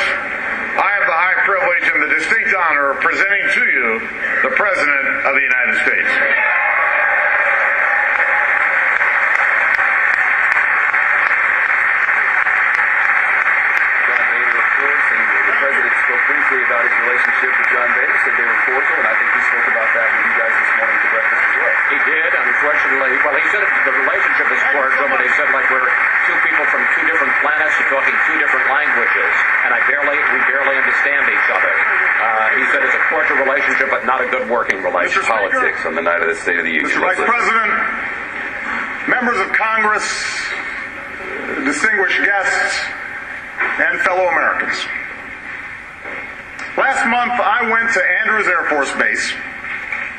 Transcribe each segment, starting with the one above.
I have the high privilege and the distinct honor of presenting to you the President of the United States. Briefly about his relationship with John Davis, said they were cordial, and I think he spoke about that with you guys this morning at the breakfast as well. He did, unfortunately. Well, he said the relationship is cordial, but he said like we're two people from two different planets and talking two different languages, and we barely understand each other. He said it's a cordial relationship, but not a good working relationship. Politics on the night of the State of the Union. Mr. Vice President, members of Congress, distinguished guests, and fellow Americans. Last month, I went to Andrews Air Force Base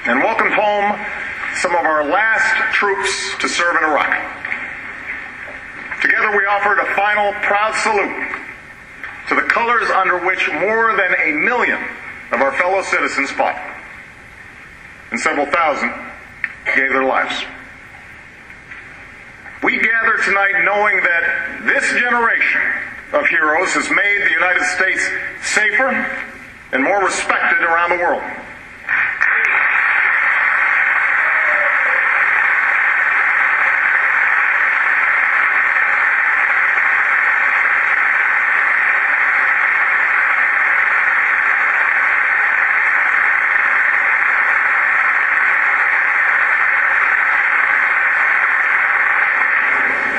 and welcomed home some of our last troops to serve in Iraq. Together, we offered a final proud salute to the colors under which more than 1 million of our fellow citizens fought, and several thousand gave their lives. We gather tonight knowing that this generation of heroes has made the United States safer and more respected around the world.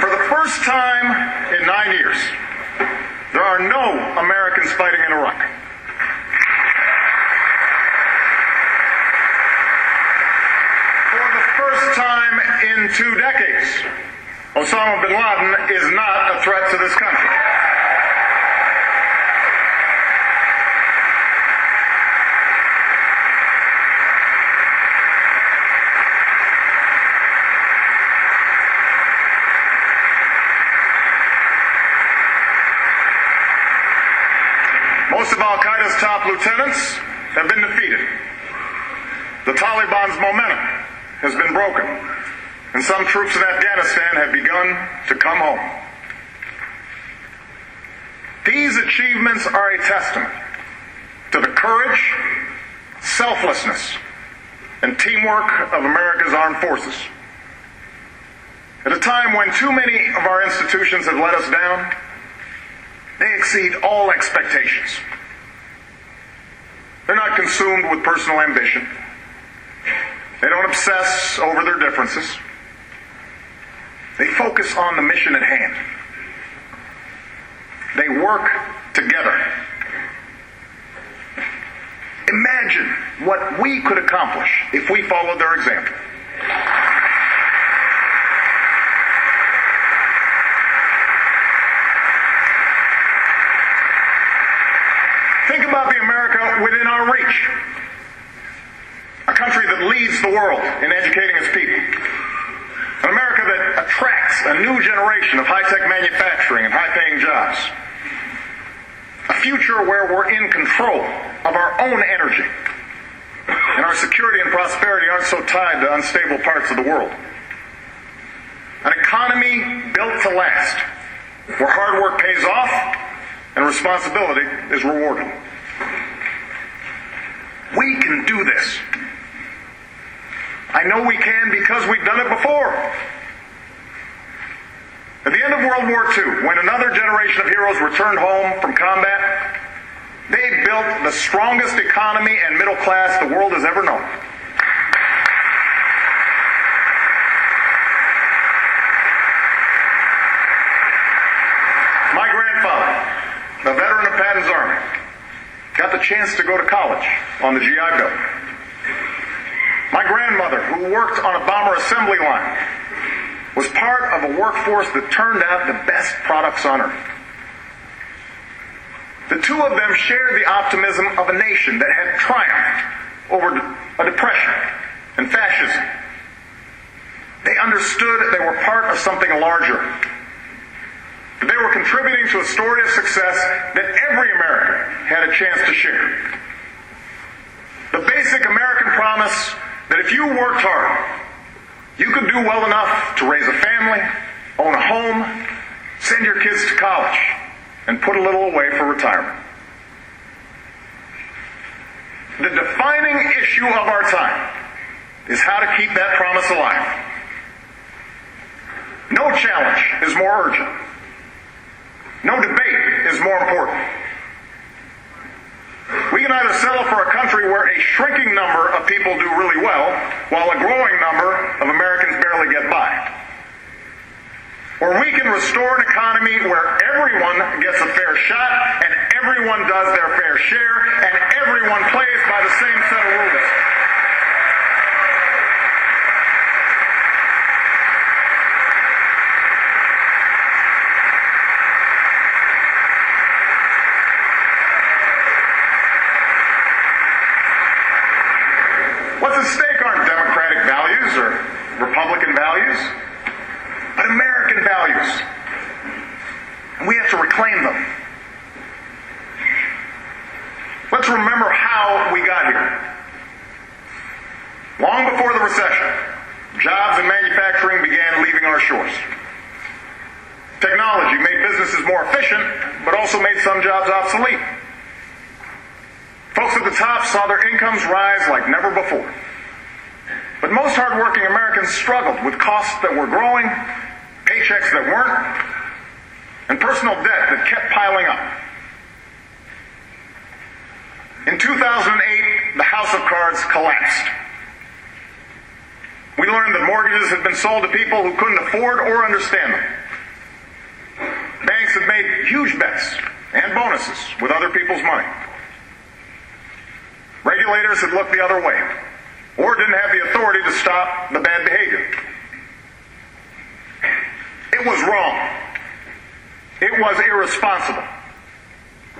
For the first time in 9 years, there are no Americans fighting in Iraq. Time in 2 decades, Osama bin Laden is not a threat to this country. Most of Al-Qaeda's top lieutenants have been defeated. The Taliban's momentum has been broken, and some troops in Afghanistan have begun to come home. These achievements are a testament to the courage, selflessness, and teamwork of America's armed forces. At a time when too many of our institutions have let us down, they exceed all expectations. They're not consumed with personal ambition. They don't obsess over their differences. They focus on the mission at hand. They work together. Imagine what we could accomplish if we followed their example. Think about the America within our reach. A country that leads the world in educating its people. An America that attracts a new generation of high-tech manufacturing and high-paying jobs. A future where we're in control of our own energy. And our security and prosperity aren't so tied to unstable parts of the world. An economy built to last, where hard work pays off and responsibility is rewarded. We can do this. I know we can because we've done it before. At the end of World War II, when another generation of heroes returned home from combat, they built the strongest economy and middle class the world has ever known. My grandfather, a veteran of Patton's Army, got the chance to go to college on the GI Bill. My grandmother, who worked on a bomber assembly line, was part of a workforce that turned out the best products on earth. The two of them shared the optimism of a nation that had triumphed over a depression and fascism. They understood they were part of something larger. They were contributing to a story of success that every American had a chance to share. The basic American promise that if you worked hard, you could do well enough to raise a family, own a home, send your kids to college, and put a little away for retirement. The defining issue of our time is how to keep that promise alive. No challenge is more urgent. No debate is more important. We can either settle for a country where a shrinking number of people do really well, while a growing number of Americans barely get by. Or we can restore an economy where everyone gets a fair shot, and everyone does their fair share, and everyone plays by the same set of rules. What's at stake aren't democratic values or Republican values, but American values. And we have to reclaim them. Let's remember how we got here. Long before the recession, jobs and manufacturing began leaving our shores. Technology made businesses more efficient, but also made some jobs obsolete. Folks at the top saw their incomes rise like never before. But most hardworking Americans struggled with costs that were growing, paychecks that weren't, and personal debt that kept piling up. In 2008, the house of cards collapsed. We learned that mortgages had been sold to people who couldn't afford or understand them. Banks had made huge bets and bonuses with other people's money. Regulators had looked the other way, or didn't have the authority to stop the bad behavior. It was wrong. It was irresponsible.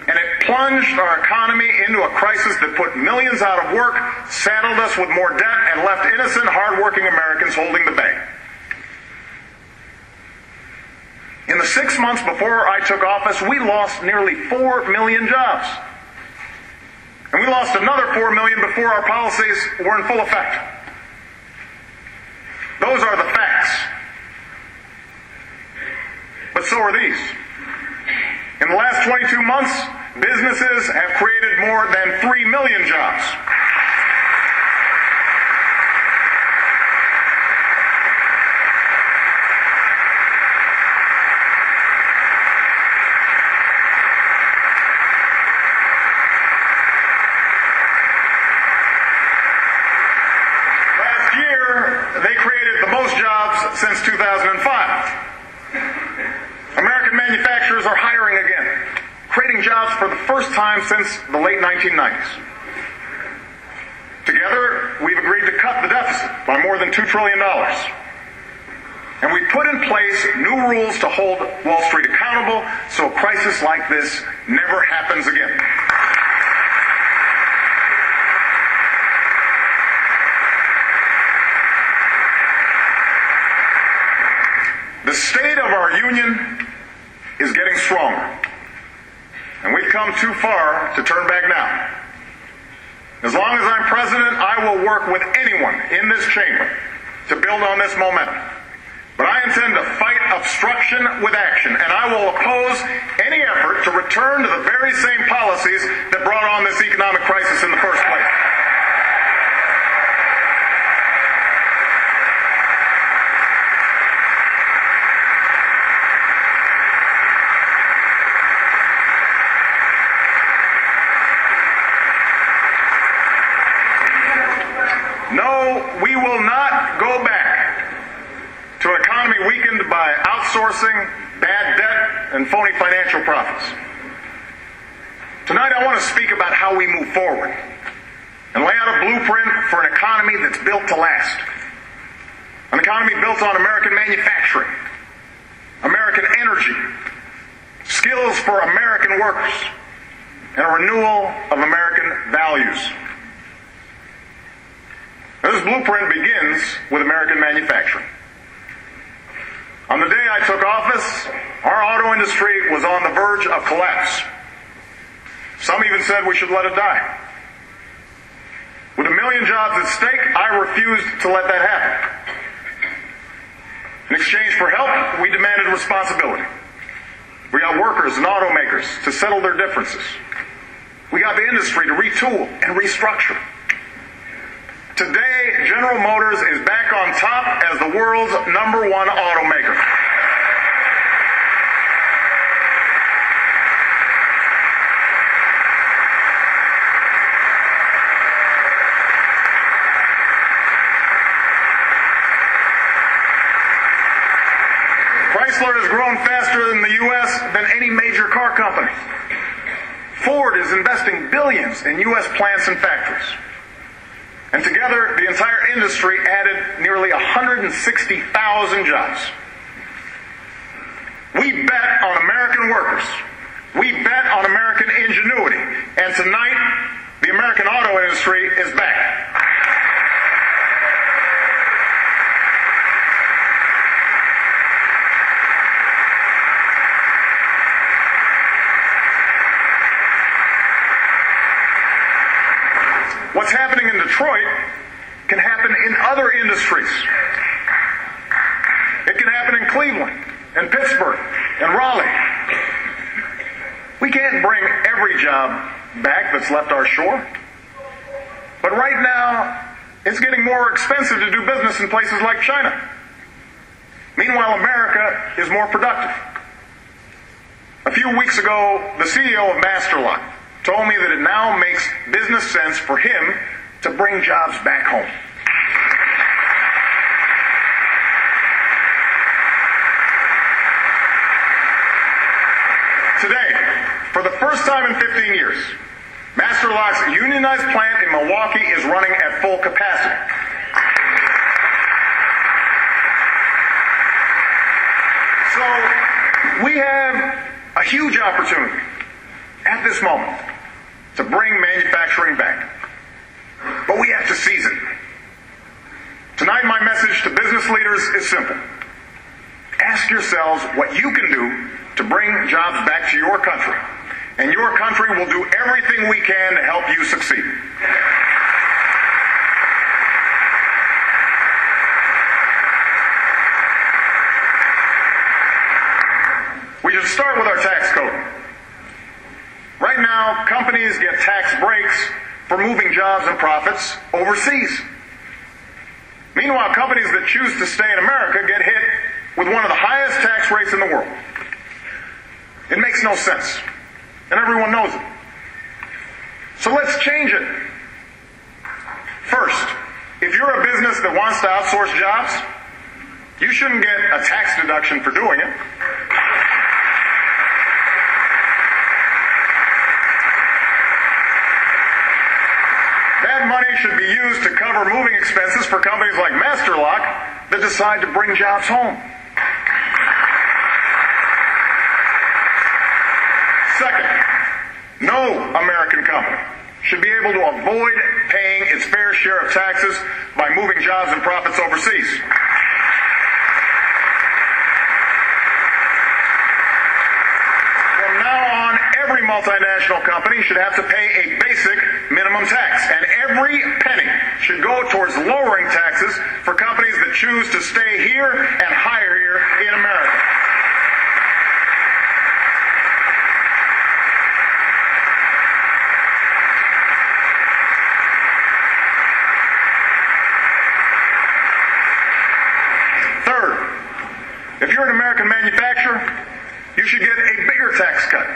And it plunged our economy into a crisis that put millions out of work, saddled us with more debt, and left innocent, hardworking Americans holding the bag. In the 6 months before I took office, we lost nearly 4 million jobs. And we lost another 4 million before our policies were in full effect. Those are the facts. But so are these. In the last 22 months, businesses have created more than 3 million jobs. Since 2005. American manufacturers are hiring again, creating jobs for the first time since the late 1990s. Together, we've agreed to cut the deficit by more than $2 trillion. And we put in place new rules to hold Wall Street accountable so a crisis like this never happens again. The state of our union is getting stronger, and we've come too far to turn back now. As long as I'm president, I will work with anyone in this chamber to build on this momentum. But I intend to fight obstruction with action, and I will oppose any effort to return to the very same policies that brought on this economic crisis in the first place. We will not go back to an economy weakened by outsourcing, bad debt, and phony financial profits. Tonight I want to speak about how we move forward and lay out a blueprint for an economy that's built to last. An economy built on American manufacturing, American energy, skills for American workers, and a renewal of American values. This blueprint begins with American manufacturing. On the day I took office, our auto industry was on the verge of collapse. Some even said we should let it die. With 1 million jobs at stake, I refused to let that happen. In exchange for help, we demanded responsibility. We got workers and automakers to settle their differences. We got the industry to retool and restructure. Today, General Motors is back on top as the world's #1 automaker. Chrysler has grown faster in the U.S. than any major car company. Ford is investing billions in U.S. plants and factories. And together, the entire industry added nearly 160,000 jobs. We bet on American workers. We bet on American ingenuity. And tonight, the American auto industry is back. What's happening in Detroit can happen in other industries. It can happen in Cleveland, and Pittsburgh, and Raleigh. We can't bring every job back that's left our shore. But right now, it's getting more expensive to do business in places like China. Meanwhile, America is more productive. A few weeks ago, the CEO of Masterlock told me that it now makes business sense for him to bring jobs back home. Today, for the first time in 15 years, Masterlock's unionized plant in Milwaukee is running at full capacity. So, we have a huge opportunity at this moment to bring manufacturing back. But we have to seize it. Tonight, my message to business leaders is simple. Ask yourselves what you can do to bring jobs back to your country. And your country will do everything we can to help you succeed. We should start with our tax code. Right now, companies get tax breaks for moving jobs and profits overseas. Meanwhile, companies that choose to stay in America get hit with one of the highest tax rates in the world. It makes no sense, and everyone knows it. So let's change it. First, if you're a business that wants to outsource jobs, you shouldn't get a tax deduction for doing it. Money should be used to cover moving expenses for companies like Masterlock that decide to bring jobs home. Second, no American company should be able to avoid paying its fair share of taxes by moving jobs and profits overseas. From now on, every multinational company should have to pay a basic minimum tax, and every penny should go towards lowering taxes for companies that choose to stay here and hire here in America. Third, if you're an American manufacturer, you should get a bigger tax cut.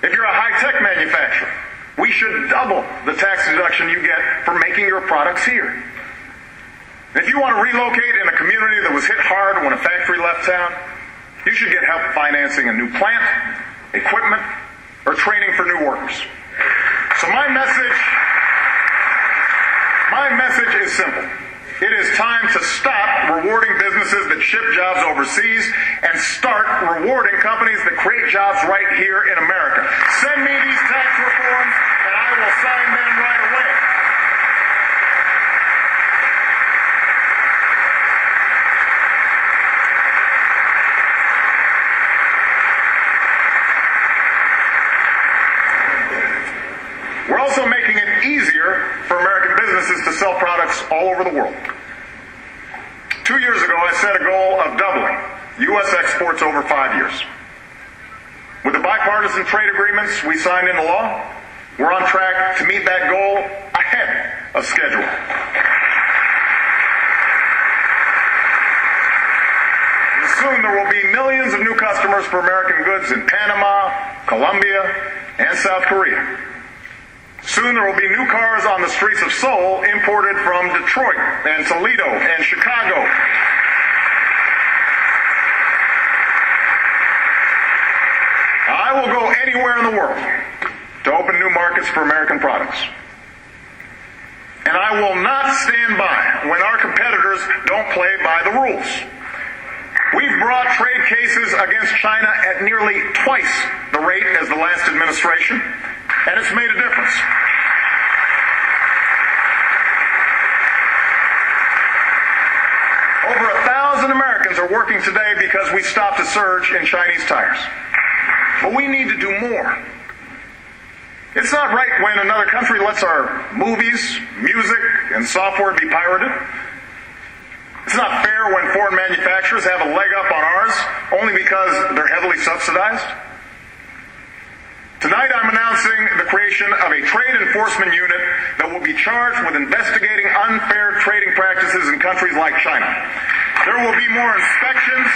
If you're a high-tech manufacturer, we should double the tax deduction you get for making your products here. And if you want to relocate in a community that was hit hard when a factory left town, you should get help financing a new plant, equipment, or training for new workers. So my message is simple. It is time to stop rewarding businesses that ship jobs overseas and start rewarding companies that create jobs right here in America. Send me these tax reforms, and I will sign them right away. We're also making it easier for American businesses to sell products all over the world. 2 years ago, I set a goal of doubling U.S. exports over 5 years. With the bipartisan trade agreements we signed into law, we're on track to meet that goal ahead of schedule. Soon there will be millions of new customers for American goods in Panama, Colombia, and South Korea. Soon there will be new cars on the streets of Seoul imported from Detroit and Toledo and Chicago. I will go anywhere in the world to open new markets for American products. And I will not stand by when our competitors don't play by the rules. We've brought trade cases against China at nearly twice the rate as the last administration, and it's made a difference. Over 1,000 Americans are working today because we stopped a surge in Chinese tires. But we need to do more. It's not right when another country lets our movies, music, and software be pirated. It's not fair when foreign manufacturers have a leg up on ours only because they're heavily subsidized. Tonight I'm announcing the creation of a trade enforcement unit that will be charged with investigating unfair trading practices in countries like China. There will be more inspections.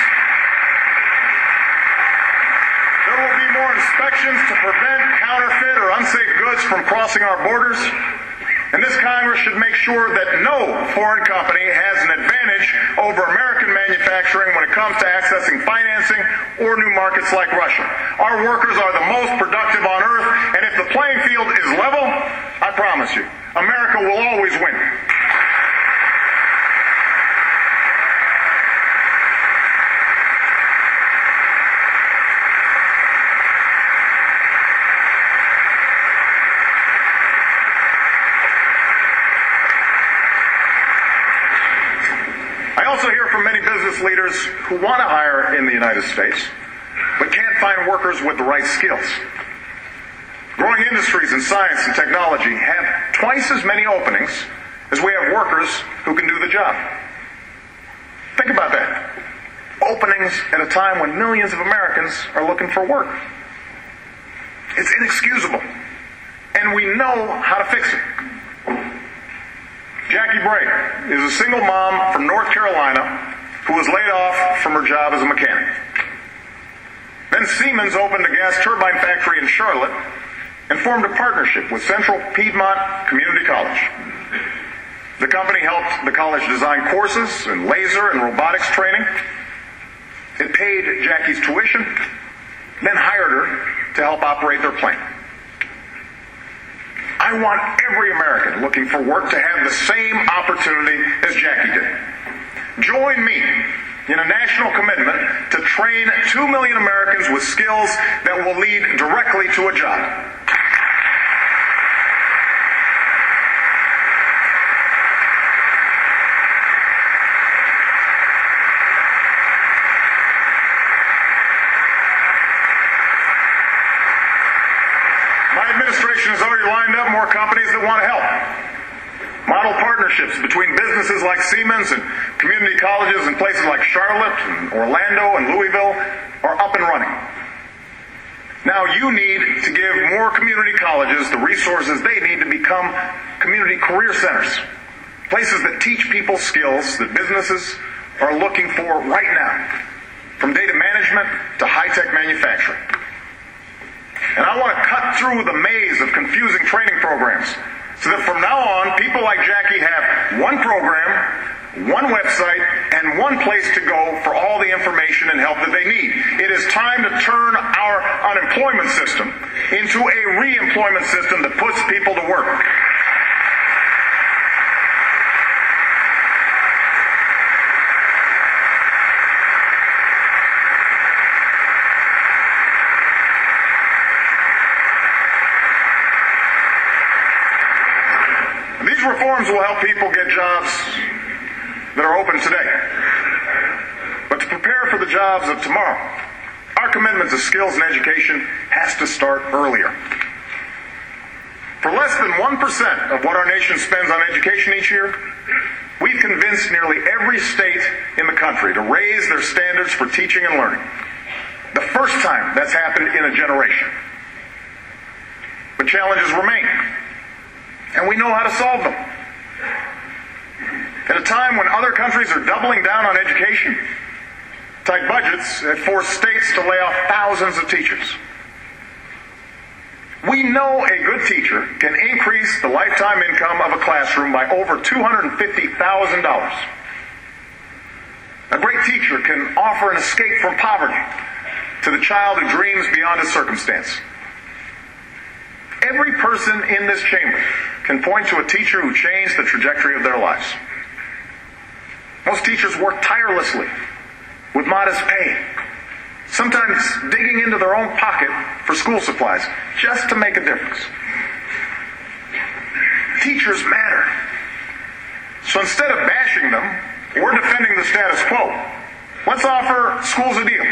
There will be more inspections to prevent counterfeit or unsafe goods from crossing our borders. And this Congress should make sure that no foreign company has an advantage over American manufacturing when it comes to accessing financing or new markets like Russia. Our workers are the most productive on earth, and if the playing field is level, I promise you, America will always win. Leaders who want to hire in the United States, but can't find workers with the right skills. Growing industries in science and technology have twice as many openings as we have workers who can do the job. Think about that. Openings at a time when millions of Americans are looking for work. It's inexcusable, and we know how to fix it. Jackie Bray is a single mom from North Carolina who was laid off from her job as a mechanic. Then Siemens opened a gas turbine factory in Charlotte and formed a partnership with Central Piedmont Community College. The company helped the college design courses in laser and robotics training. It paid Jackie's tuition, then hired her to help operate their plant. I want every American looking for work to have the same opportunity as Jackie did. Join me in a national commitment to train 2 million Americans with skills that will lead directly to a job. My administration has already lined up more companies that want to help. Model partnerships between businesses like Siemens and community colleges in places like Charlotte and Orlando and Louisville are up and running. Now you need to give more community colleges the resources they need to become community career centers, places that teach people skills that businesses are looking for right now, from data management to high-tech manufacturing. And I want to cut through the maze of confusing training programs, so that from now on, people like Jackie have one program, one website, and one place to go for all the information and help that they need. It is time to turn our unemployment system into a re-employment system that puts people to work. Reforms will help people get jobs that are open today. But to prepare for the jobs of tomorrow, our commitment to skills and education has to start earlier. For less than 1% of what our nation spends on education each year, we've convinced nearly every state in the country to raise their standards for teaching and learning. The first time that's happened in a generation. But challenges remain, and we know how to solve them. At a time when other countries are doubling down on education, tight budgets have forced states to lay off thousands of teachers. We know a good teacher can increase the lifetime income of a classroom by over $250,000. A great teacher can offer an escape from poverty to the child who dreams beyond his circumstance. Every person in this chamber can point to a teacher who changed the trajectory of their lives. Most teachers work tirelessly with modest pay, sometimes digging into their own pocket for school supplies just to make a difference. Teachers matter. So instead of bashing them, we're defending the status quo. Let's offer schools a deal.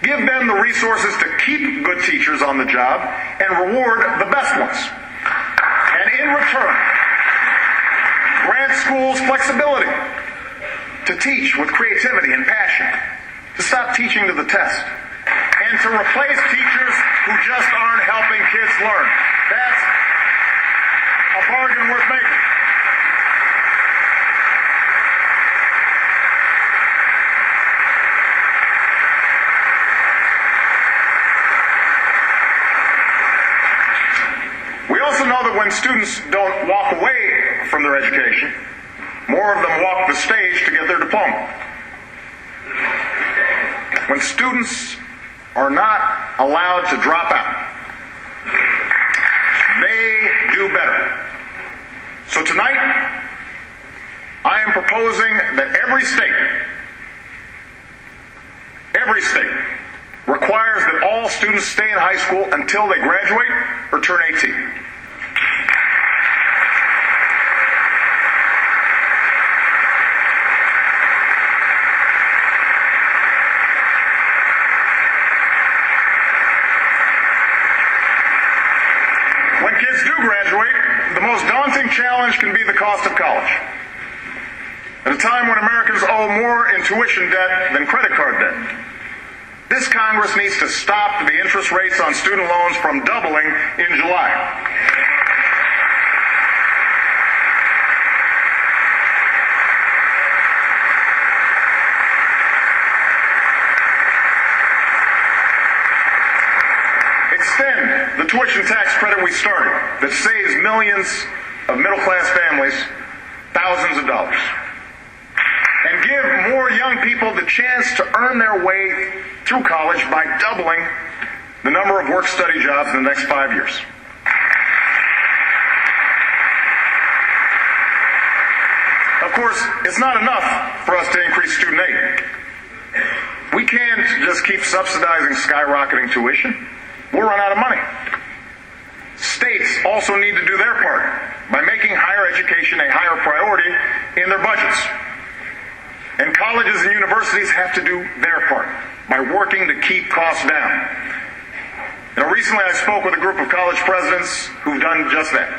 Give them the resources to keep good teachers on the job and reward the best ones. And in return, grant schools flexibility to teach with creativity and passion, to stop teaching to the test, and to replace teachers who just aren't helping kids learn. That's a bargain worth making. We also know that when students don't walk away from their education, more of them walk the stage to get their diploma. When students are not allowed to drop out, they do better. So tonight, I am proposing that every state requires that all students stay in high school until they graduate or turn 18. Challenge can be the cost of college. At a time when Americans owe more in tuition debt than credit card debt, this Congress needs to stop the interest rates on student loans from doubling in July. Extend the tuition tax credit we started that saves millions of middle-class families thousands of dollars. And give more young people the chance to earn their way through college by doubling the number of work-study jobs in the next 5 years. Of course, it's not enough for us to increase student aid. We can't just keep subsidizing skyrocketing tuition. We'll run out of money. States also need to do their part by making higher education a higher priority in their budgets. And colleges and universities have to do their part by working to keep costs down. Recently I spoke with a group of college presidents who've done just that.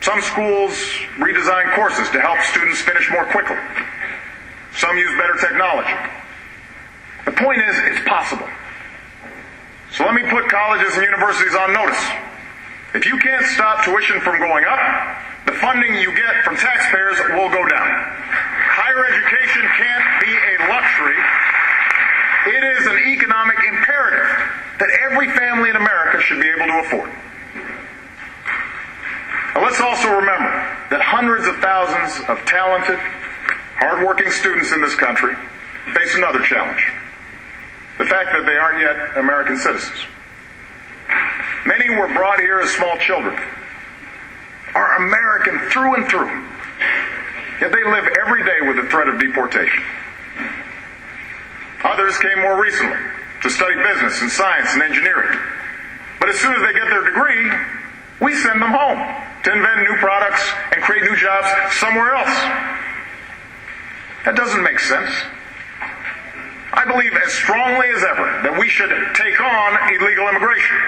Some schools redesign courses to help students finish more quickly. Some use better technology. The point is, it's possible. So let me put colleges and universities on notice. If you can't stop tuition from going up, the funding you get from taxpayers will go down. Higher education can't be a luxury. It is an economic imperative that every family in America should be able to afford. Now let's also remember that hundreds of thousands of talented, hardworking students in this country face another challenge. The fact that they aren't yet American citizens. Many were brought here as small children, are American through and through, yet they live every day with the threat of deportation. Others came more recently to study business and science and engineering. But as soon as they get their degree, we send them home to invent new products and create new jobs somewhere else. That doesn't make sense. I believe as strongly as ever that we should take on illegal immigration.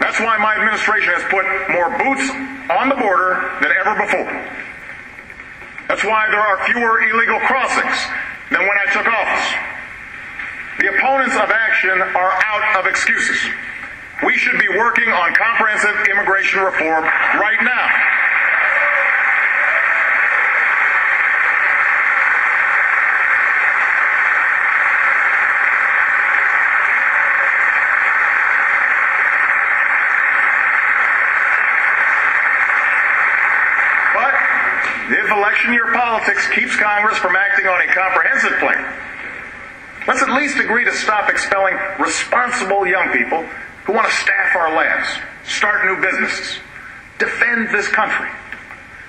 That's why my administration has put more boots on the border than ever before. That's why there are fewer illegal crossings than when I took office. The opponents of action are out of excuses. We should be working on comprehensive immigration reform right now. If election year politics keeps Congress from acting on a comprehensive plan, let's at least agree to stop expelling responsible young people who want to staff our labs, start new businesses, defend this country.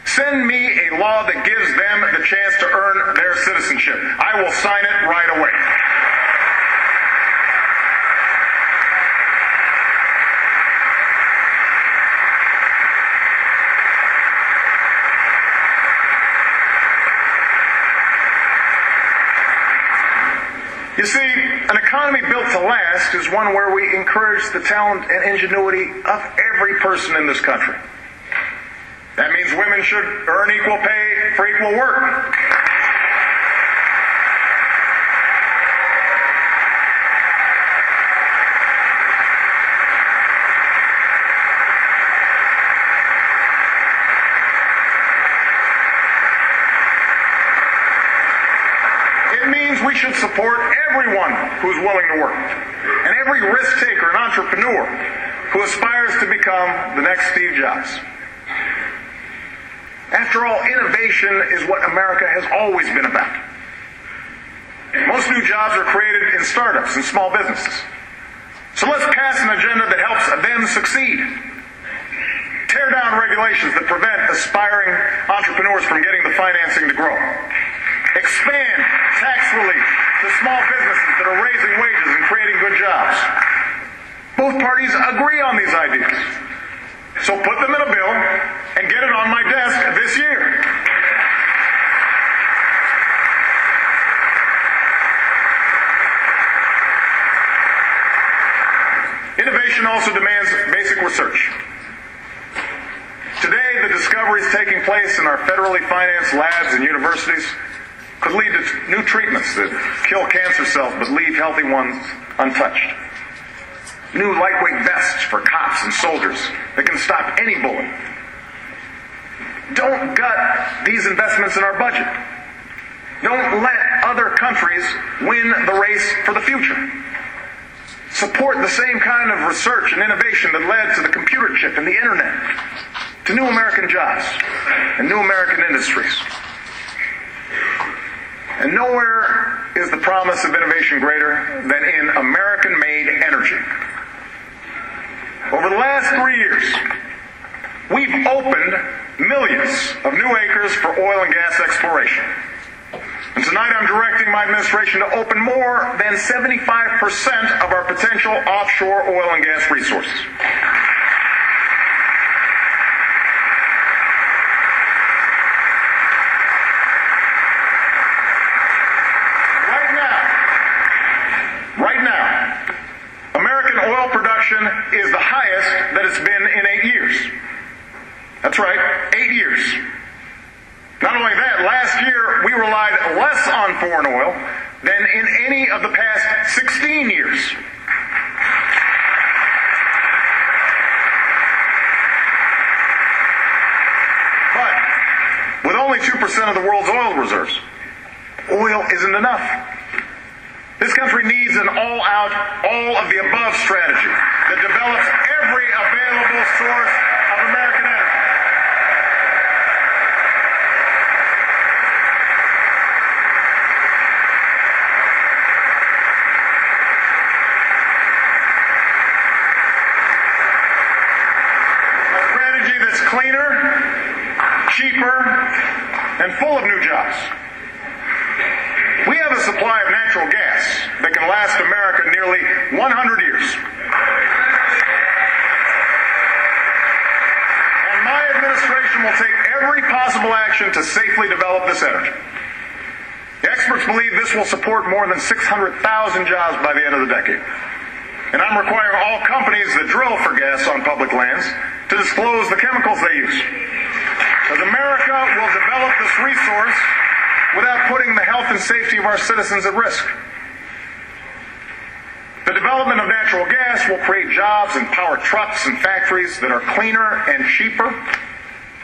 Send me a law that gives them the chance to earn their citizenship. I will sign it right away. You see, an economy built to last is one where we encourage the talent and ingenuity of every person in this country. That means women should earn equal pay for equal work. We should support everyone who's willing to work, and every risk taker and entrepreneur who aspires to become the next Steve Jobs. After all, innovation is what America has always been about. Most new jobs are created in startups and small businesses. So let's pass an agenda that helps them succeed. Tear down regulations that prevent aspiring entrepreneurs from getting the financing to grow. Expand tax relief to small businesses that are raising wages and creating good jobs. Both parties agree on these ideas. So put them in a bill and get it on my desk this year. Innovation also demands basic research. Today, the discoveries taking place in our federally financed labs and universities could lead to new treatments that kill cancer cells but leave healthy ones untouched. New lightweight vests for cops and soldiers that can stop any bullet. Don't gut these investments in our budget. Don't let other countries win the race for the future. Support the same kind of research and innovation that led to the computer chip and the internet, to new American jobs and new American industries. And nowhere is the promise of innovation greater than in American-made energy. Over the last 3 years, we've opened millions of new acres for oil and gas exploration. And tonight I'm directing my administration to open more than 75% of our potential offshore oil and gas resources. Is the highest that it's been in 8 years. That's right, 8 years. Not only that, last year we relied less on foreign oil than in any of the past 16 years. But with only 2% of the world's oil reserves, oil isn't enough. This country needs an all-out, all-of-the-above strategy that develops every available source of American energy. A strategy that's cleaner, cheaper, and full of new jobs. We have a supply of natural gas that can last America nearly 100 years. And my administration will take every possible action to safely develop this energy. The experts believe this will support more than 600,000 jobs by the end of the decade. And I'm requiring all companies that drill for gas on public lands to disclose the chemicals they use. Because America will develop this resource without putting the health and safety of our citizens at risk. The development of natural gas will create jobs and power trucks and factories that are cleaner and cheaper,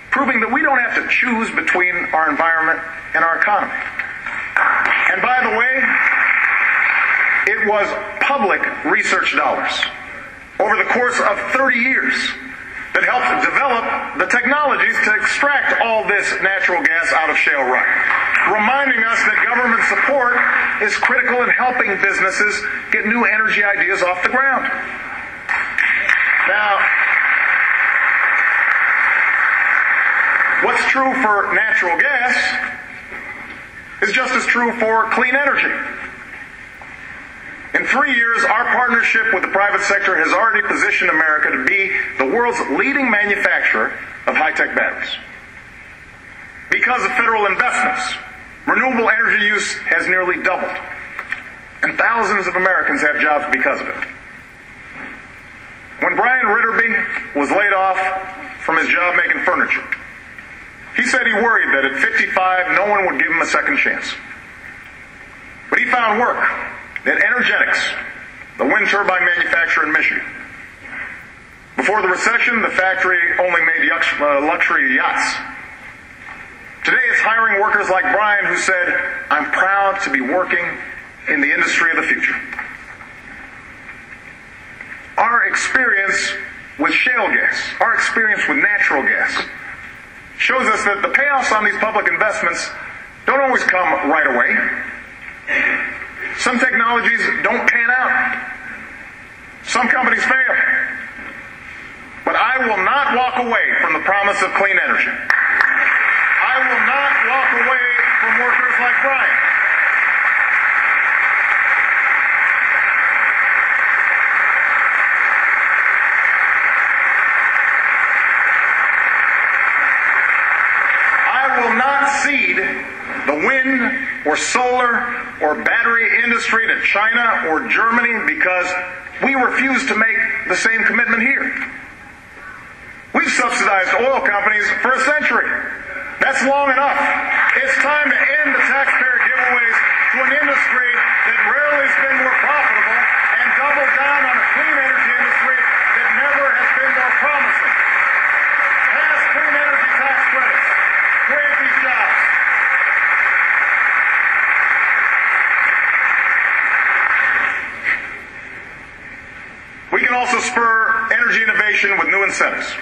proving that we don't have to choose between our environment and our economy. And by the way, it was public research dollars over the course of 30 years that helped develop the technologies to extract all this natural gas out of shale rock, reminding us that government support is critical in helping businesses get new energy ideas off the ground. Now, what's true for natural gas is just as true for clean energy. In 3 years, our partnership with the private sector has already positioned America to be the world's leading manufacturer of high-tech batteries. Because of federal investments, renewable energy use has nearly doubled, and thousands of Americans have jobs because of it. When Brian Ritterby was laid off from his job making furniture, he said he worried that at 55, no one would give him a second chance. But he found work at Energetics, the wind turbine manufacturer in Michigan. Before the recession, the factory only made luxury yachts. Today it's hiring workers like Brian, who said, "I'm proud to be working in the industry of the future." Our experience with shale gas, our experience with natural gas, shows us that the payoffs on these public investments don't always come right away. Some technologies don't pan out. Some companies fail. But I will not walk away from the promise of clean energy. I will not walk away from workers like Brian. I will not cede the wind or solar or battery industry to China or Germany because we refuse to make the same commitment here. We've subsidized oil companies for a century. That's long enough. It's time to end the taxpayer giveaways to an industry that rarely has been more profitable and double down on a clean energy industry that never has been more promising. Pass clean energy tax credits. Create these jobs. We can also spur energy innovation with new incentives.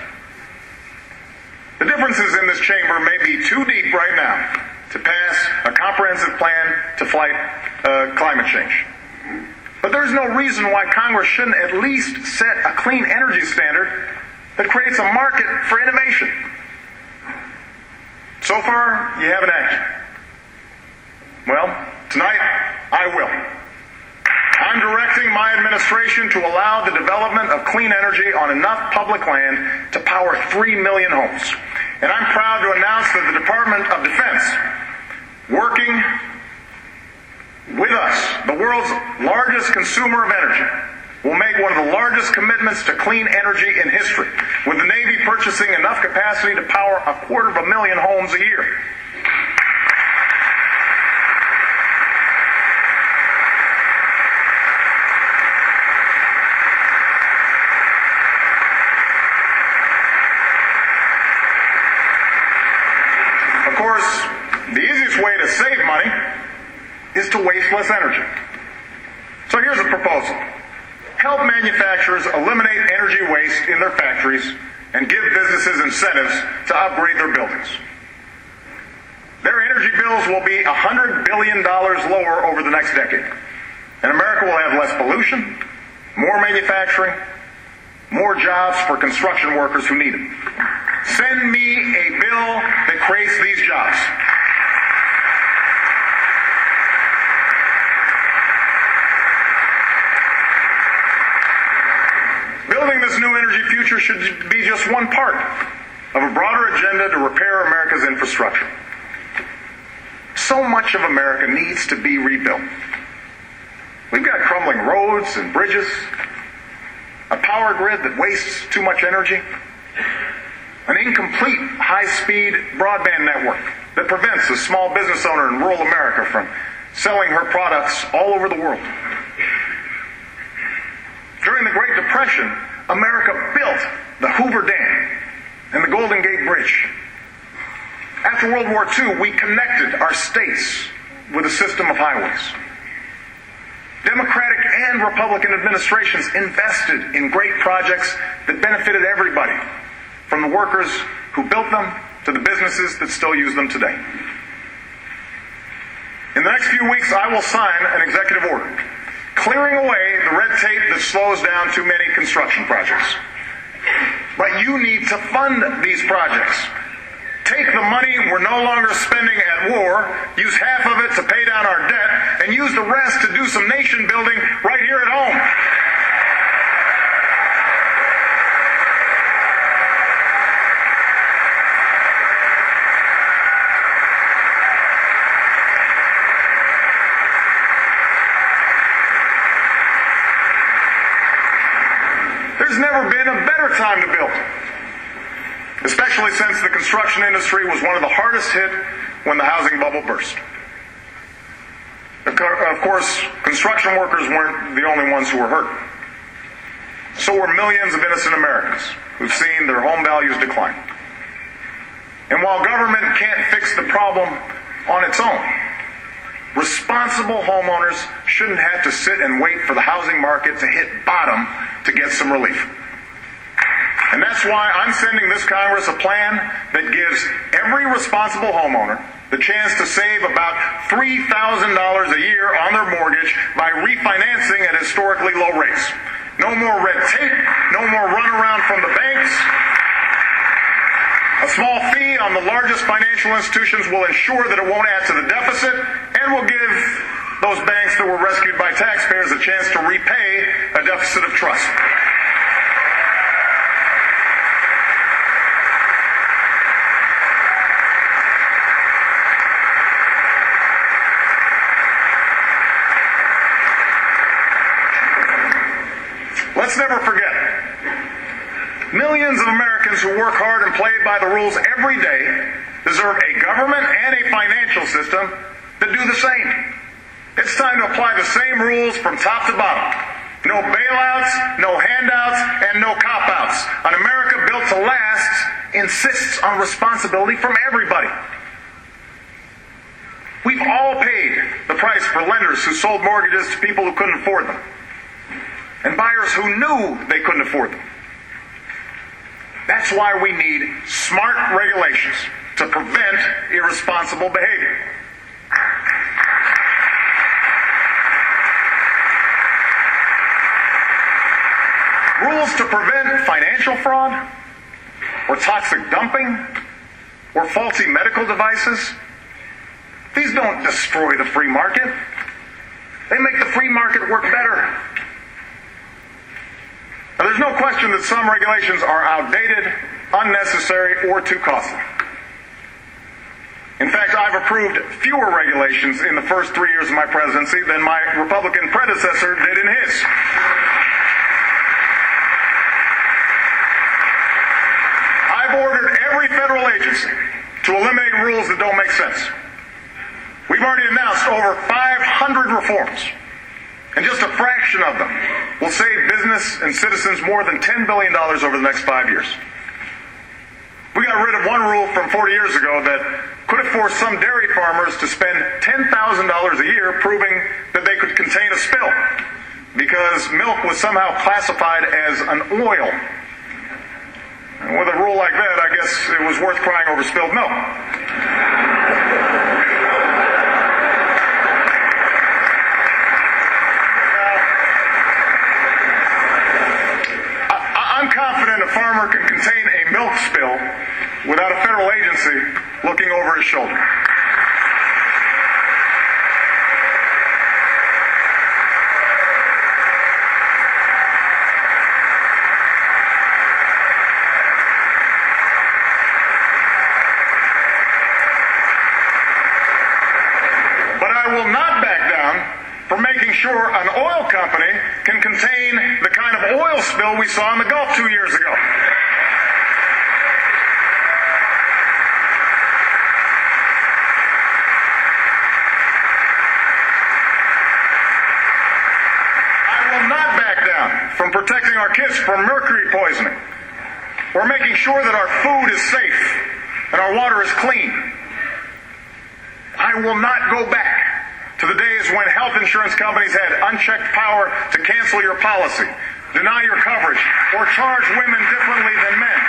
The differences in this chamber may be too deep right now to pass a comprehensive plan to fight climate change. But there's no reason why Congress shouldn't at least set a clean energy standard that creates a market for innovation. So far, you haven't acted. Well, tonight, I will. I'm directing my administration to allow the development of clean energy on enough public land to power 3 million homes. And I'm proud to announce that the Department of Defense, working with us, the world's largest consumer of energy, will make one of the largest commitments to clean energy in history, with the Navy purchasing enough capacity to power 250,000 homes a year. The easiest way to save money is to waste less energy. So here's a proposal. Help manufacturers eliminate energy waste in their factories and give businesses incentives to upgrade their buildings. Their energy bills will be $100 billion lower over the next decade. And America will have less pollution, more manufacturing, more jobs for construction workers who need it. Send me a bill that creates these jobs. Building this new energy future should be just one part of a broader agenda to repair America's infrastructure. So much of America needs to be rebuilt. We've got crumbling roads and bridges, a power grid that wastes too much energy, an incomplete high-speed broadband network that prevents a small business owner in rural America from selling her products all over the world. Reconstruction, America built the Hoover Dam and the Golden Gate Bridge. After World War II, we connected our states with a system of highways. Democratic and Republican administrations invested in great projects that benefited everybody, from the workers who built them to the businesses that still use them today. In the next few weeks, I will sign an executive order clearing away the red tape that slows down too many construction projects. But you need to fund these projects. Take the money we're no longer spending at war, use half of it to pay down our debt, and use the rest to do some nation building right here at home. There's never been a better time to build, especially since the construction industry was one of the hardest hit when the housing bubble burst. Of course, construction workers weren't the only ones who were hurt. So were millions of innocent Americans who've seen their home values decline. And while government can't fix the problem on its own, responsible homeowners shouldn't have to sit and wait for the housing market to hit bottom to get some relief. And that's why I'm sending this Congress a plan that gives every responsible homeowner the chance to save about $3,000 a year on their mortgage by refinancing at historically low rates. No more red tape, no more runaround from the banks. A small fee on the largest financial institutions will ensure that it won't add to the deficit and will give those banks that were rescued by taxpayers a chance to repay a deficit of trust. Let's never forget, millions of Americans who work hard and play by the rules every day deserve a government and a financial system that do the same. It's time to apply the same rules from top to bottom. No bailouts, no handouts, and no cop-outs. An America built to last insists on responsibility from everybody. We've all paid the price for lenders who sold mortgages to people who couldn't afford them, and buyers who knew they couldn't afford them. That's why we need smart regulations to prevent irresponsible behavior. Rules to prevent financial fraud, or toxic dumping, or faulty medical devices. These don't destroy the free market. They make the free market work better. Now, there's no question that some regulations are outdated, unnecessary, or too costly. In fact, I've approved fewer regulations in the first 3 years of my presidency than my Republican predecessor did in his. I've ordered every federal agency to eliminate rules that don't make sense. We've already announced over 500 reforms, and just a fraction of them will save business and citizens more than $10 billion over the next 5 years. We got rid of one rule from 40 years ago that could have forced some dairy farmers to spend $10,000 a year proving that they could contain a spill, because milk was somehow classified as an oil. And with a rule like that, I guess it was worth crying over spilled milk. I'm confident a farmer can contain a milk spill without a federal agency looking over his shoulder. But I will not back down from making sure an oil company can contain the kind of oil spill we saw in the Gulf 2 years ago. I will not back down from protecting our kids from mercury poisoning, or making sure that our food is safe and our water is clean. I will not go back to the days when health insurance companies had unchecked power to cancel your policy, deny your coverage, or charge women differently than men.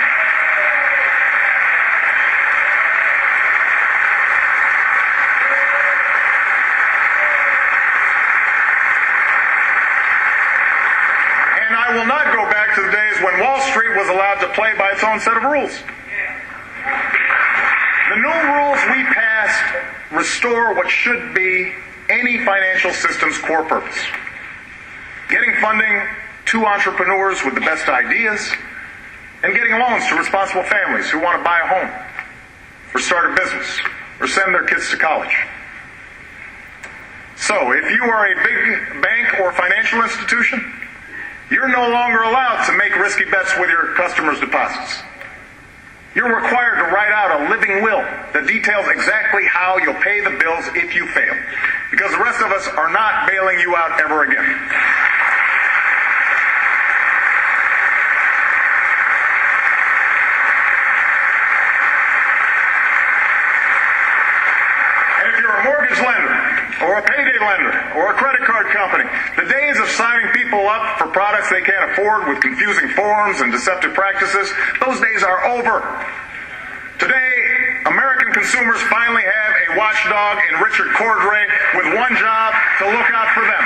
And I will not go back to the days when Wall Street was allowed to play by its own set of rules. The new rules we passed restore what should be any financial system's core purpose: getting funding to entrepreneurs with the best ideas, and getting loans to responsible families who want to buy a home, or start a business, or send their kids to college. So, if you are a big bank or financial institution, you're no longer allowed to make risky bets with your customers' deposits. You're required to write out a living will that details exactly how you'll pay the bills if you fail, because the rest of us are not bailing you out ever again. And if you're a mortgage lender, or a payday lender, or a credit card company, the days of signing people up for products they can't afford with confusing forms and deceptive practices, those days are over. Today, American consumers finally have a watchdog in Richard Cordray with one job: to look out for them.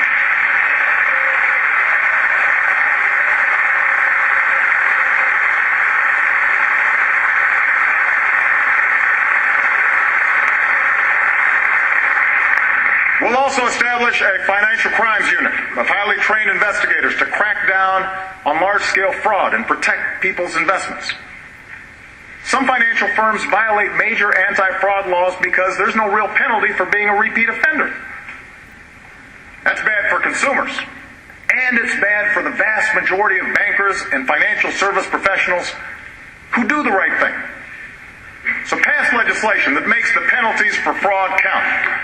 We'll also establish a financial crimes unit of highly trained investigators to crack down on large-scale fraud and protect people's investments. Some financial firms violate major anti-fraud laws because there's no real penalty for being a repeat offender. That's bad for consumers, and it's bad for the vast majority of bankers and financial service professionals who do the right thing. So pass legislation that makes the penalties for fraud count.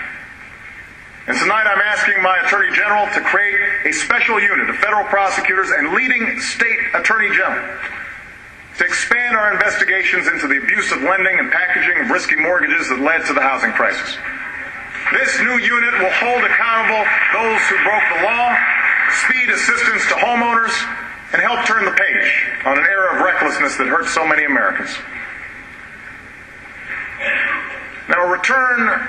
And tonight I'm asking my Attorney General to create a special unit of federal prosecutors and leading state Attorney General to expand our investigations into the abuse of lending and packaging of risky mortgages that led to the housing crisis. This new unit will hold accountable those who broke the law, speed assistance to homeowners, and help turn the page on an era of recklessness that hurts so many Americans. Now, a return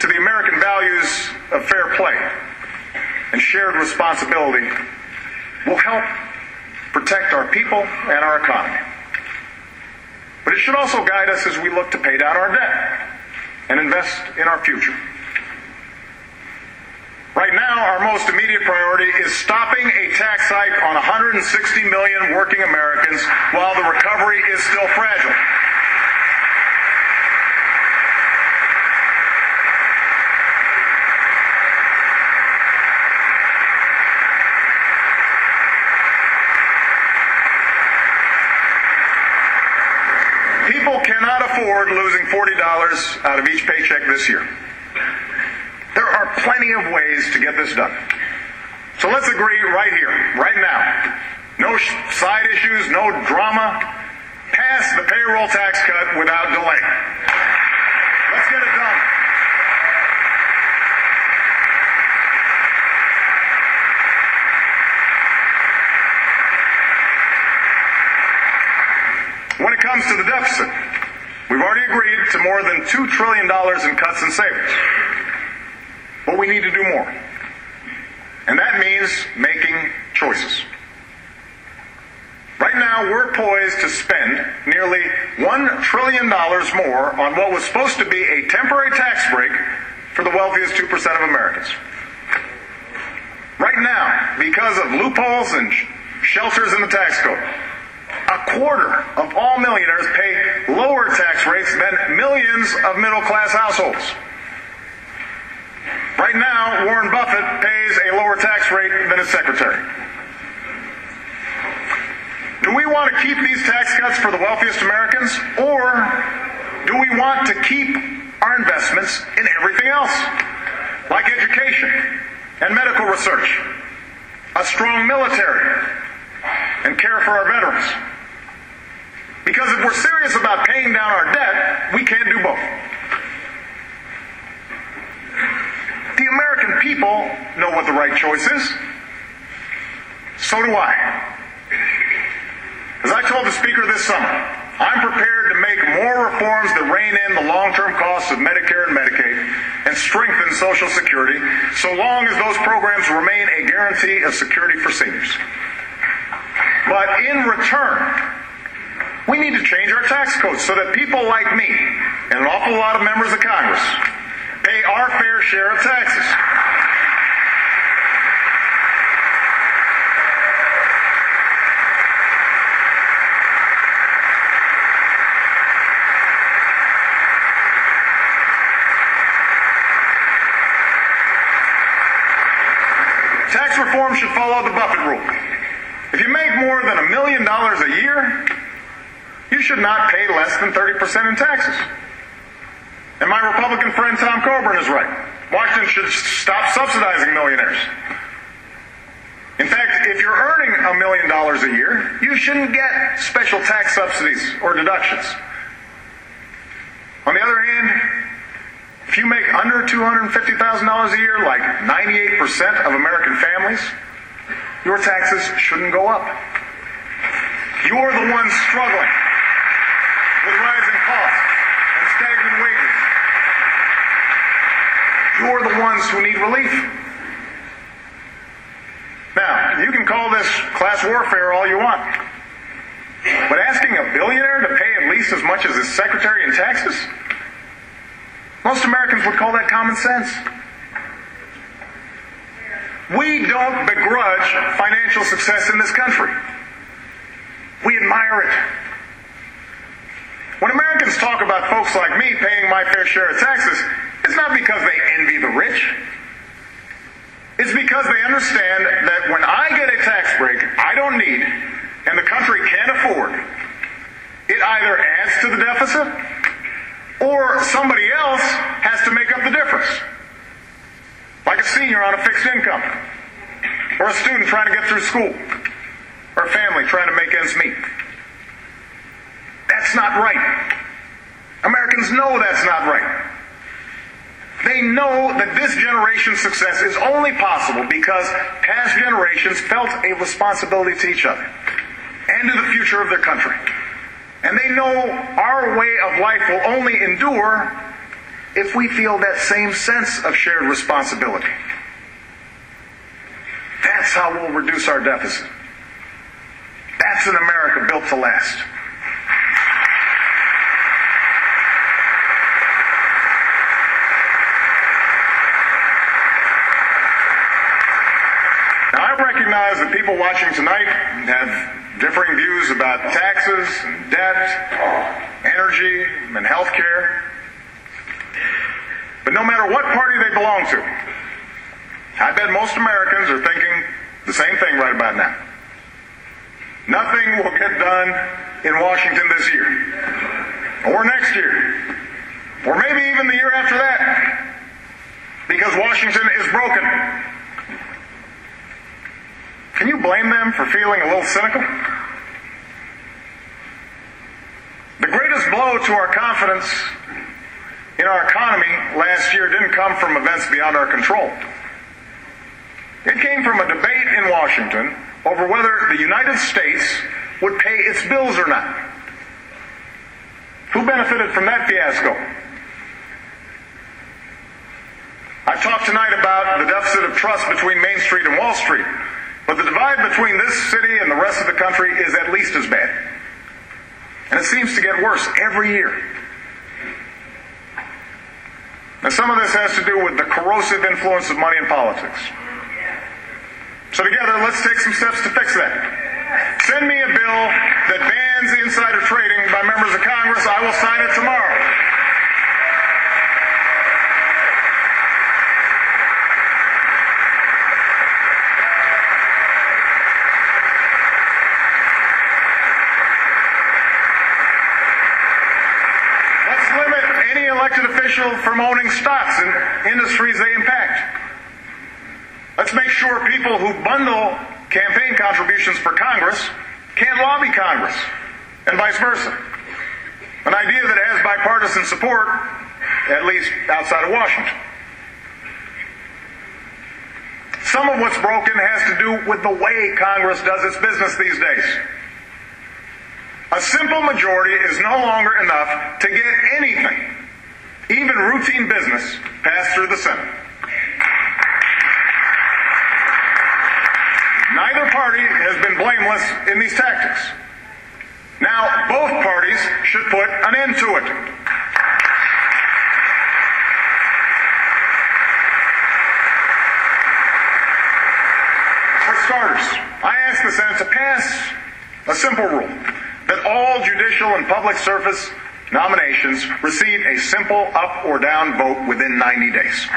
to the American values of fair play and shared responsibility will help protect our people and our economy. But it should also guide us as we look to pay down our debt and invest in our future. Right now, our most immediate priority is stopping a tax hike on 160 million working Americans while the recovery is still fragile. People cannot afford losing $40 out of each paycheck this year. There are plenty of ways to get this done. So let's agree right here, right now. No side issues, no drama. Pass the payroll tax cut without delay. Let's get it done. When it comes to the deficit, we've already agreed to more than $2 trillion in cuts and savings. But we need to do more. And that means making choices. Right now, we're poised to spend nearly $1 trillion more on what was supposed to be a temporary tax break for the wealthiest 2% of Americans. Right now, because of loopholes and shelters in the tax code, a quarter of all millionaires pay lower tax rates than millions of middle-class households. Right now, Warren Buffett pays a lower tax rate than his secretary. Do we want to keep these tax cuts for the wealthiest Americans, or do we want to keep our investments in everything else, like education and medical research, a strong military, and care for our veterans. Because if we're serious about paying down our debt, we can't do both. The American people know what the right choice is. So do I. As I told the Speaker this summer, I'm prepared to make more reforms that rein in the long-term costs of Medicare and Medicaid and strengthen Social Security, so long as those programs remain a guarantee of security for seniors. But in return, we need to change our tax codes so that people like me and an awful lot of members of Congress pay our fair share of taxes. Tax reform should follow the Buffett rule. If you make more than $1 million a year, you should not pay less than 30% in taxes. And my Republican friend Tom Coburn is right. Washington should stop subsidizing millionaires. In fact, if you're earning $1 million a year, you shouldn't get special tax subsidies or deductions. On the other hand, if you make under $250,000 a year, like 98% of American families, your taxes shouldn't go up. You're the ones struggling with rising costs and stagnant wages. You're the ones who need relief. Now, you can call this class warfare all you want, but asking a billionaire to pay at least as much as his secretary in taxes? Most Americans would call that common sense. We don't begrudge financial success in this country. We admire it. When Americans talk about folks like me paying my fair share of taxes, it's not because they envy the rich. It's because they understand that when I get a tax break I don't need and the country can't afford, it either adds to the deficit or somebody else has to make up the difference. Like a senior on a fixed income, or a student trying to get through school, or a family trying to make ends meet. That's not right. Americans know that's not right. They know that this generation's success is only possible because past generations felt a responsibility to each other and to the future of their country. And they know our way of life will only endure if we feel that same sense of shared responsibility. That's how we'll reduce our deficit. That's an America built to last. Now, I recognize that people watching tonight have differing views about taxes and debt, energy, and health care. But no matter what party they belong to, I bet most Americans are thinking the same thing right about now. Nothing will get done in Washington this year, or next year, or maybe even the year after that, because Washington is broken. Can you blame them for feeling a little cynical? The greatest blow to our confidence in our economy last year didn't come from events beyond our control. It came from a debate in Washington over whether the United States would pay its bills or not. Who benefited from that fiasco? I've talked tonight about the deficit of trust between Main Street and Wall Street, but the divide between this city and the rest of the country is at least as bad. And it seems to get worse every year. Now, some of this has to do with the corrosive influence of money in politics. So together, let's take some steps to fix that. Send me a bill that bans insider trading by members of Congress. I will sign it tomorrow. Let's limit any elected official from owning stocks in industries they impact. Let's Let's make sure people who bundle campaign contributions for Congress can't lobby Congress, and vice versa. An idea that has bipartisan support, at least outside of Washington. Some of what's broken has to do with the way Congress does its business these days. A simple majority is no longer enough to get anything, even routine business, passed through the Senate. Neither party has been blameless in these tactics. Now, both parties should put an end to it. For starters, I ask the Senate to pass a simple rule that all judicial and public service nominations receive a simple up or down vote within 90 days.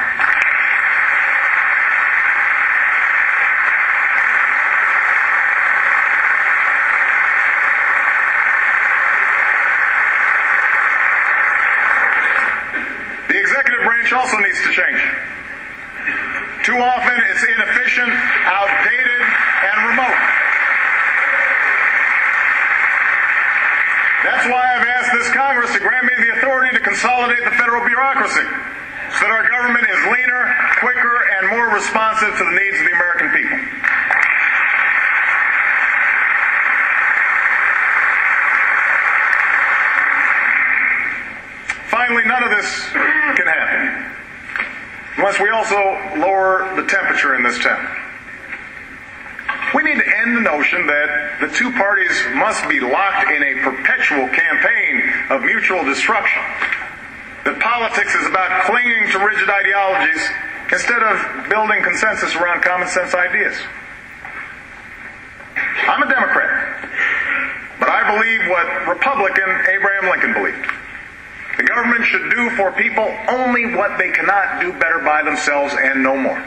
The executive branch also needs to change. Too often it's inefficient, outdated, and remote. That's why I've asked this Congress to grant me the authority to consolidate the federal bureaucracy so that our government is leaner, quicker, and more responsive to the needs of the American people. Finally, none of this can happen unless we also lower the temperature in this town. We need to end the notion that the two parties must be locked in a perpetual campaign of mutual destruction. That politics is about clinging to rigid ideologies instead of building consensus around common sense ideas. I'm a Democrat, but I believe what Republican Abraham Lincoln believed. The government should do for people only what they cannot do better by themselves and no more.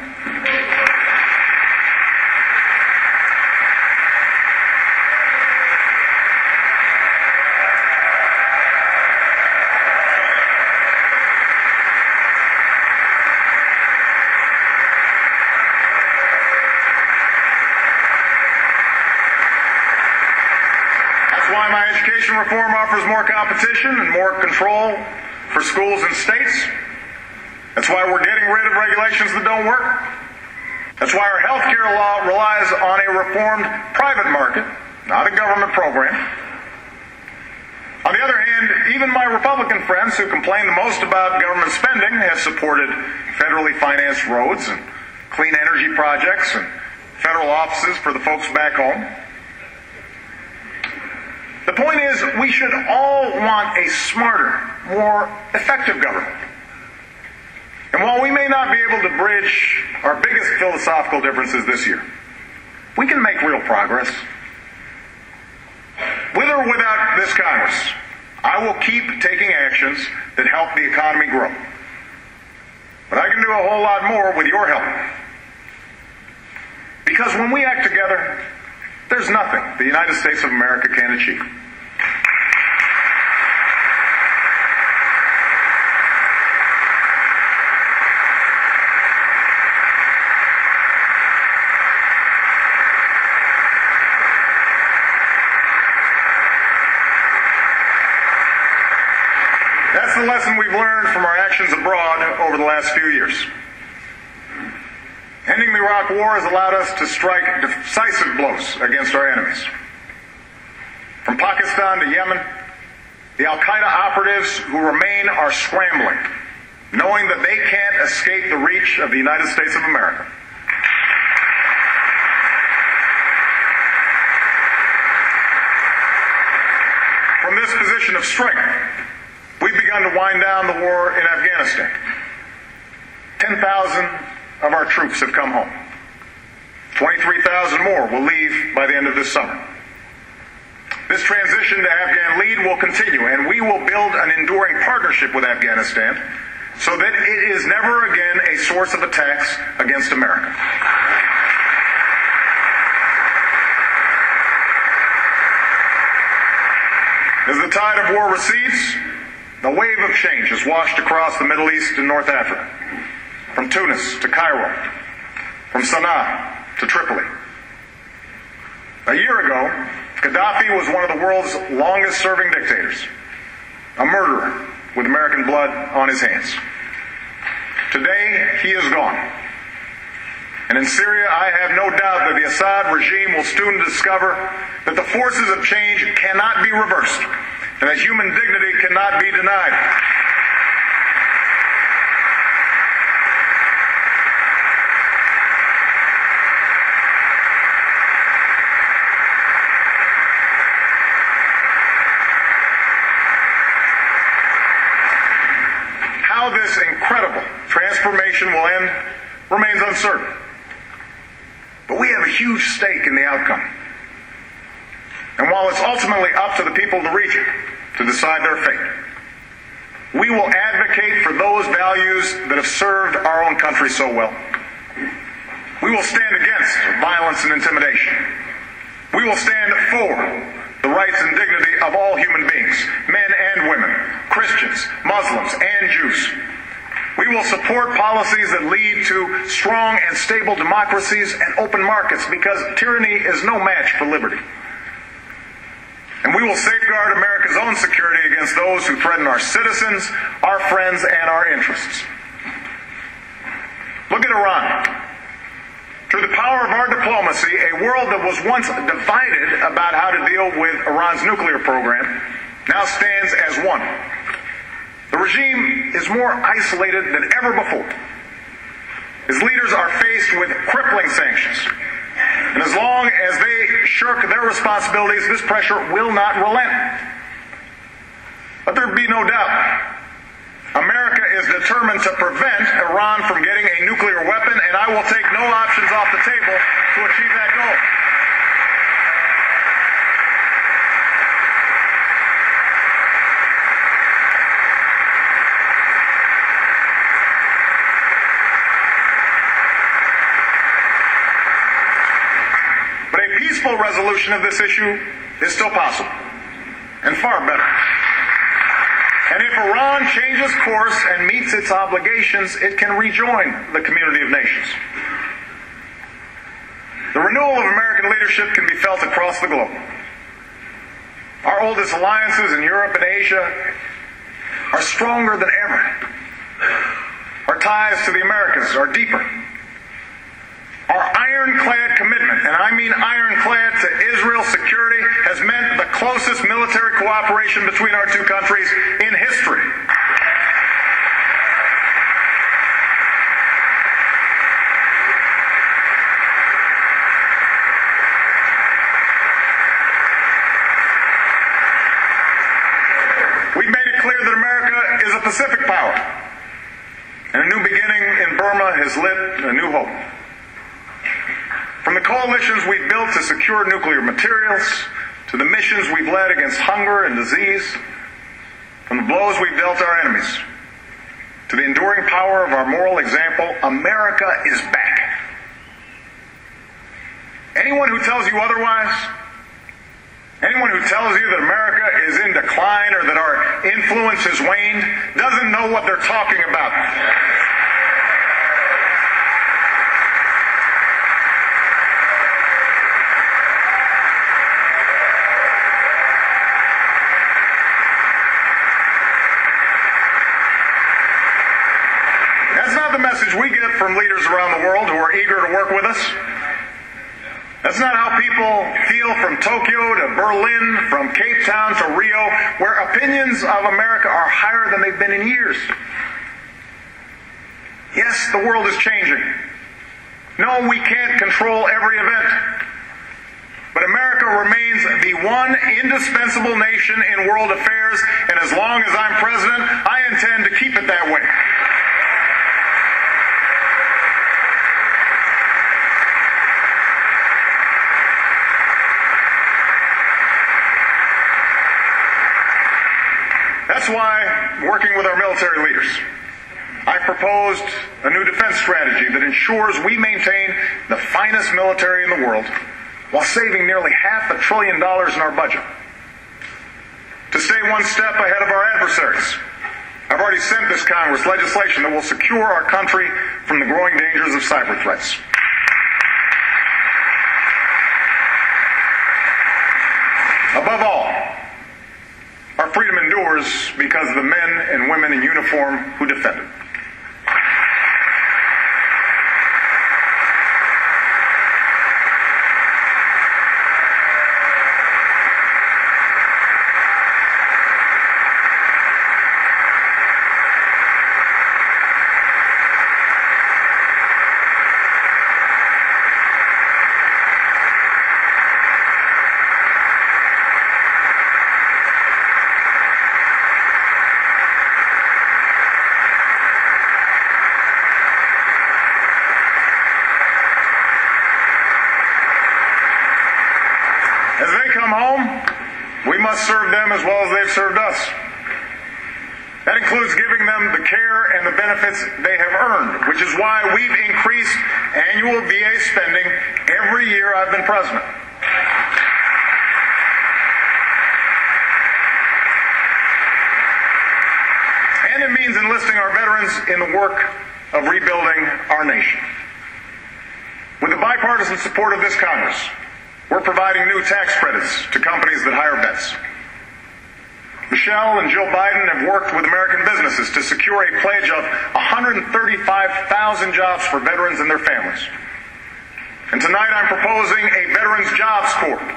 Why my education reform offers more competition and more control for schools and states. That's why we're getting rid of regulations that don't work. That's why our health care law relies on a reformed private market, not a government program. On the other hand, even my Republican friends who complain the most about government spending have supported federally financed roads and clean energy projects and federal offices for the folks back home. The point is, we should all want a smarter, more effective government. And while we may not be able to bridge our biggest philosophical differences this year, we can make real progress. With or without this Congress, I will keep taking actions that help the economy grow. But I can do a whole lot more with your help. Because when we act together, there's nothing the United States of America can achieve. That's the lesson we've learned from our actions abroad over the last few years. Ending the Iraq War has allowed us to strike decisive blows against our enemies. From Pakistan to Yemen, the Al-Qaeda operatives who remain are scrambling, knowing that they can't escape the reach of the United States of America. From this position of strength, we've begun to wind down the war in Afghanistan. 10,000 of our troops have come home. 23,000 more will leave by the end of this summer. This transition to Afghan lead will continue, and we will build an enduring partnership with Afghanistan so that it is never again a source of attacks against America. As the tide of war recedes, a wave of change has washed across the Middle East and North Africa, from Tunis to Cairo, from Sana'a to Tripoli. A year ago, Gaddafi was one of the world's longest-serving dictators, a murderer with American blood on his hands. Today, he is gone. And in Syria, I have no doubt that the Assad regime will soon discover that the forces of change cannot be reversed and that human dignity cannot be denied. How this incredible transformation will end remains uncertain. But we have a huge stake in the outcome. And while it's ultimately up to the people of the region to decide their fate, we will advocate for those values that have served our own country so well. We will stand against violence and intimidation. We will stand for the rights and dignity of all human beings, men and women, Christians, Muslims, and Jews. We will support policies that lead to strong and stable democracies and open markets, because tyranny is no match for liberty. And we will safeguard America's own security against those who threaten our citizens, our friends, and our interests. Look at Iran. Through the power of our diplomacy, a world that was once divided about how to deal with Iran's nuclear program now stands as one. The regime is more isolated than ever before. Its leaders are faced with crippling sanctions. And as long as they shirk their responsibilities, this pressure will not relent. But there be no doubt, America is determined to prevent Iran from getting a nuclear weapon, and I will take no options off the table to achieve that goal. But a peaceful resolution of this issue is still possible, and far better. And if Iran changes course and meets its obligations, it can rejoin the community of nations. The renewal of American leadership can be felt across the globe. Our oldest alliances in Europe and Asia are stronger than ever. Our ties to the Americas are deeper. Our ironclad commitment, and I mean ironclad, to Israel's security has meant the closest military cooperation between our two countries in history. We've made it clear that America is a Pacific power, and a new beginning in Burma has lit a new hope. From the coalitions we've built to secure nuclear materials, to the missions we've led against hunger and disease, from the blows we've dealt our enemies, to the enduring power of our moral example, America is back. Anyone who tells you otherwise, anyone who tells you that America is in decline or that our influence has waned, doesn't know what they're talking about. We get from leaders around the world who are eager to work with us. That's not how people feel from Tokyo to Berlin, from Cape Town to Rio, where opinions of America are higher than they've been in years. Yes, the world is changing. No, we can't control every event. But America remains the one indispensable nation in world affairs, and as long as I'm president, I intend to keep it that way. That's why, working with our military leaders, I've proposed a new defense strategy that ensures we maintain the finest military in the world while saving nearly $500 billion in our budget. To stay one step ahead of our adversaries, I've already sent this Congress legislation that will secure our country from the growing dangers of cyber threats. Above all, our freedom endures because of the men and women in uniform who defend it. As they come home, we must serve them as well as they've served us. That includes giving them the care and the benefits they have earned, which is why we've increased annual VA spending every year I've been president. And it means enlisting our veterans in the work of rebuilding our nation. With the bipartisan support of this Congress, we're providing new tax credits to companies that hire vets. Michelle and Joe Biden have worked with American businesses to secure a pledge of 135,000 jobs for veterans and their families. And tonight I'm proposing a Veterans Jobs Corps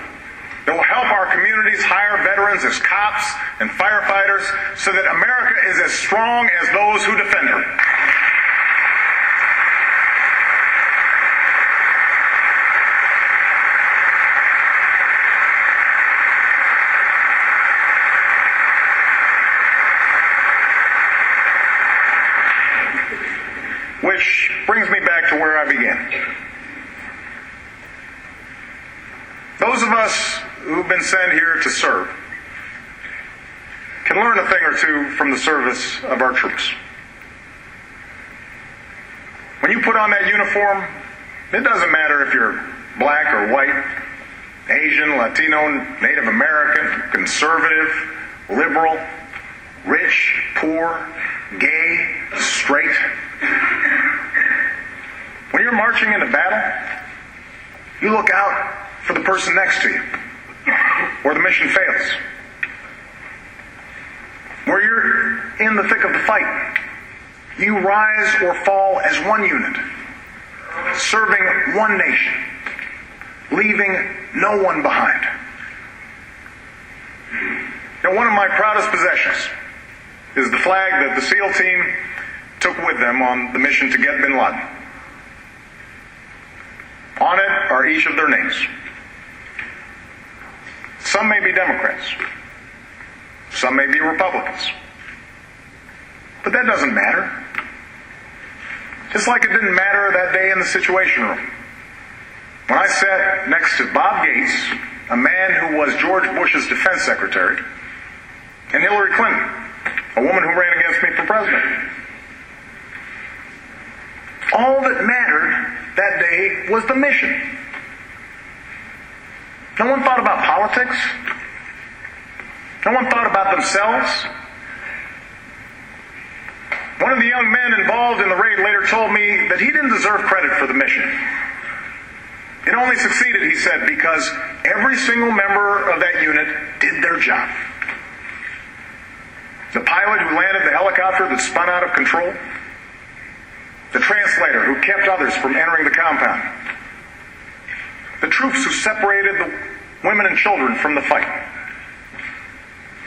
that will help our communities hire veterans as cops and firefighters so that America is as strong as those who defend her. Which brings me back to where I began. Those of us who've been sent here to serve can learn a thing or two from the service of our troops. When you put on that uniform, it doesn't matter if you're black or white, Asian, Latino, Native American, conservative, liberal, rich, poor, gay, straight. When you're marching into battle, you look out for the person next to you, or the mission fails. Where you're in the thick of the fight, you rise or fall as one unit, serving one nation, leaving no one behind. Now, one of my proudest possessions is the flag that the SEAL team took with them on the mission to get bin Laden. On it are each of their names. Some may be Democrats. Some may be Republicans. But that doesn't matter. Just like it didn't matter that day in the Situation Room, when I sat next to Bob Gates, a man who was George Bush's defense secretary, and Hillary Clinton, a woman who ran against me for president. All that mattered that day was the mission. No one thought about politics. No one thought about themselves. One of the young men involved in the raid later told me that he didn't deserve credit for the mission. It only succeeded, he said, because every single member of that unit did their job. The pilot who landed the helicopter that spun out of control, the translator who kept others from entering the compound, the troops who separated the women and children from the fight,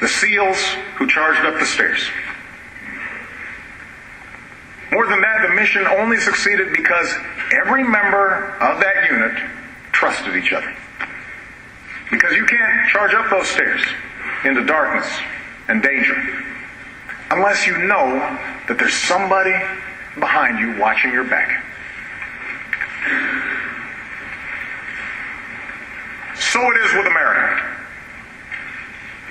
the SEALs who charged up the stairs. More than that, the mission only succeeded because every member of that unit trusted each other. Because you can't charge up those stairs into darkness and danger unless you know that there's somebody behind you watching your back. So it is with America.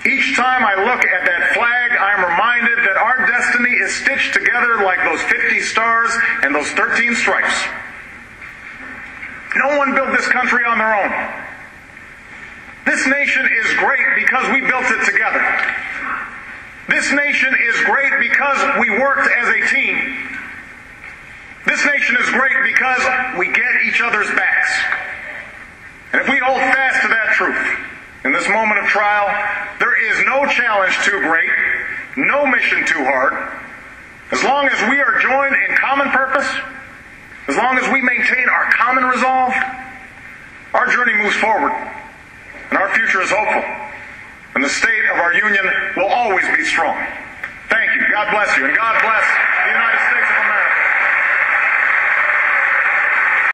Each time I look at that flag, I'm reminded that our destiny is stitched together like those 50 stars and those 13 stripes. No one built this country on their own. This nation is great because we built it together. This nation is great because we worked as a team. This nation is great because we get each other's backs. And if we hold fast to that truth in this this moment of trial, there is no challenge too great, no mission too hard. As long as we are joined in common purpose, as long as we maintain our common resolve, our journey moves forward, and our future is hopeful, and the state of our union will always be strong. Thank you. God bless you, and God bless the United States.